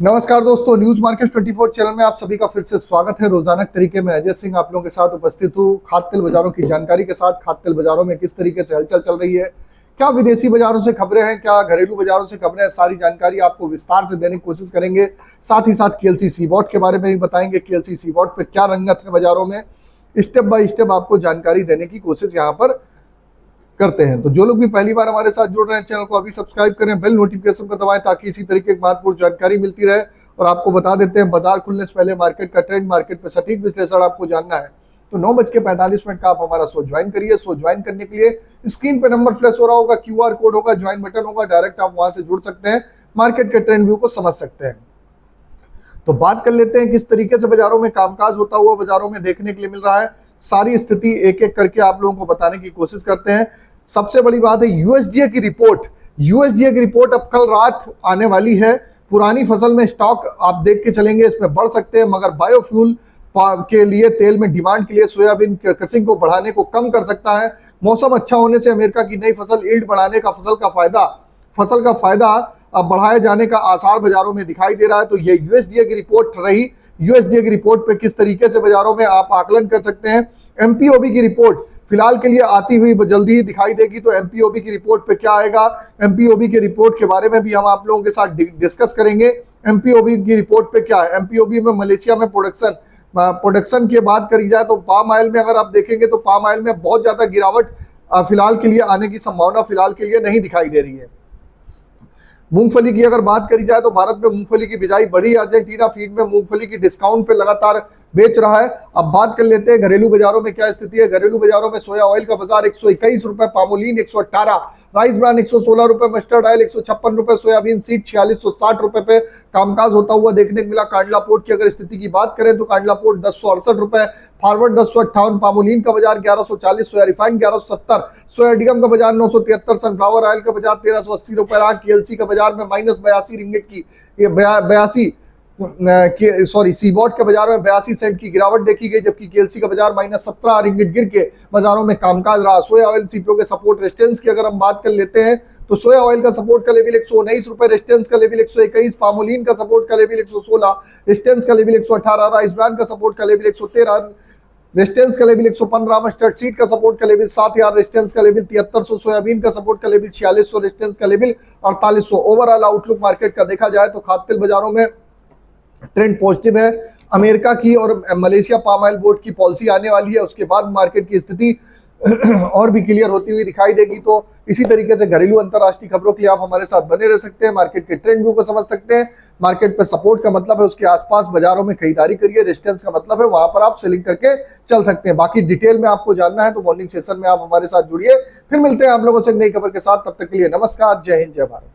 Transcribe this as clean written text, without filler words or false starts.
नमस्कार दोस्तों, news market 24 channel में आप सभी का फिर से स्वागत है। रोजाना तरीके में अजय सिंह आप लोगों के साथ उपस्थित हूँ खाद्य तेल बाजारों की जानकारी के साथ। खाद्य तेल बाजारों में किस तरीके से हलचल चल रही है, क्या विदेशी बाजारों से खबरें हैं, क्या घरेलू बाजारों से खबरें हैं, सारी जानकारी आपको विस्तार से देने की कोशिश करेंगे। साथ ही साथ केएलसी सीबॉट के बारे में भी बताएंगे, केएलसी सीबॉट पे क्या रंगत है बाजारों में, स्टेप बाय स्टेप आपको जानकारी देने की कोशिश यहाँ पर करते हैं। तो जो लोग भी पहली बार हमारे साथ जुड़ रहे हैं, चैनल को अभी सब्सक्राइब करें, बेल नोटिफिकेशन को दबाएं ताकि इसी तरीके की महत्वपूर्ण जानकारी मिलती रहे। और आपको बता देते हैं, बाजार खुलने से पहले मार्केट का ट्रेंड, मार्केट पे सटीक विश्लेषण आपको जानना है तो 9:45 का आप हमारा शो ज्वाइन करिए। शो ज्वाइन करने के लिए स्क्रीन पे नंबर फ्लैश हो रहा होगा, क्यूआर कोड होगा, ज्वाइन बटन होगा, डायरेक्ट आप वहां से जुड़ सकते हैं, मार्केट के ट्रेंड व्यू को समझ सकते हैं। तो बात कर लेते हैं किस तरीके से बाजारों में कामकाज होता हुआ बाजारों में देखने के लिए मिल रहा है। सारी स्थिति एक एक करके आप लोगों को बताने की कोशिश करते हैं। सबसे बड़ी बात है यूएसडीए की रिपोर्ट। यूएसडीए की रिपोर्ट अब कल रात आने वाली है। पुरानी फसल में स्टॉक आप देख के चलेंगे, इसमें बढ़ सकते हैं, मगर बायोफ्यूल के लिए तेल में डिमांड के लिए सोयाबीन क्रशिंग को बढ़ाने को कम कर सकता है। मौसम अच्छा होने से अमेरिका की नई फसल ईल्ड बढ़ाने का फसल का फायदा अब बढ़ाए जाने का आसार बाजारों में दिखाई दे रहा है। तो ये यूएसडीए की रिपोर्ट रही। यूएसडीए की रिपोर्ट पे किस तरीके से बाजारों में आप आकलन कर सकते हैं। एमपीओबी की रिपोर्ट फिलहाल के लिए आती हुई जल्दी ही दिखाई देगी। तो एमपीओबी की रिपोर्ट पे क्या आएगा, एमपीओबी की रिपोर्ट के बारे में भी हम आप लोगों के साथ डिस्कस करेंगे। एमपीओबी की रिपोर्ट पे क्या है, एमपीओबी में मलेशिया में प्रोडक्शन की बात करी जाए तो पाम ऑयल में अगर आप देखेंगे तो पाम ऑयल में बहुत ज्यादा गिरावट फिलहाल के लिए आने की संभावना फिलहाल के लिए नहीं दिखाई दे रही है। मूंगफली की अगर बात करी जाए तो भारत में मूंगफली की बिजाई बढ़ी। अर्जेंटीना फीड में मूंगफली की डिस्काउंट पे लगातार बेच रहा है। अब बात कर लेते हैं घरेलू बाजारों में क्या स्थिति है। घरेलू बाजारों में सोया ऑयल का बाजार 121 रुपए, पामोलिन 118, राइस ब्रान 116 रुपए, मस्टर्ड ऑयल 156 रुपए, सोयाबीन सीड 4660 रुपए पे कामकाज होता हुआ देखने को मिला। कांडला पोर्ट की अगर स्थिति की बात करें तो कांडला पोर्ट 1068 रुपए, फॉरवर्ड 1058, पामोलिन का बाजार 1140, सोया रिफाइंड 1170, सोया डिगम का बाजार 973, सनफ्लावर ऑयल का बाजार 1380 रुपए रहा। केएलसी का बाजार में -82 रिंगिट की 82 सीबॉट के बाजार में 82 सेंट की गिरावट देखी गई, जबकि केएलसी का बाजार -17 रिंगिट गिर के बाजारों में कामकाज रहा। सोया ऑयल सीपीओ के सपोर्ट रेजिस्टेंस की अगर हम बात कर लेते हैं तो सोया ऑयल का सपोर्ट का लेवल 119 रुपए, रेजिस्टेंस का लेवल 121, पामोलिन का सपोर्ट का लेवल 116, रेजिस्टेंस का लेवल 118, राइस ब्रान का सपोर्ट का लेवल 113, रेजिस्टेंस का लेवल 115, मस्टर्ड सीड का सपोर्ट का लेवल 7000, रेजिस्टेंस का लेवल 7300, सोयाबीन का सपोर्ट का लेवल 4600, रेजिस्टेंस का लेवल 4800। ओवरऑल आउटलुक मार्केट का देखा जाए तो खाद्य तेल बाजारों में ट्रेंड पॉजिटिव है। अमेरिका की और मलेशिया पाम ऑयल बोर्ड की पॉलिसी आने वाली है, उसके बाद मार्केट की स्थिति और भी क्लियर होती हुई दिखाई देगी। तो इसी तरीके से घरेलू अंतरराष्ट्रीय खबरों के लिए आप हमारे साथ बने रह सकते हैं, मार्केट के ट्रेंड व्यू को समझ सकते हैं। मार्केट पे सपोर्ट का मतलब है उसके आसपास बाजारों में खरीदारी करिए, रेजिस्टेंस का मतलब है वहां पर आप सेलिंग करके चल सकते हैं। बाकी डिटेल में आपको जानना है तो मॉर्निंग सेशन में आप हमारे साथ जुड़िए। फिर मिलते हैं आप लोगों से नई खबर के साथ, तब तक के लिए नमस्कार, जय हिंद, जय भारत।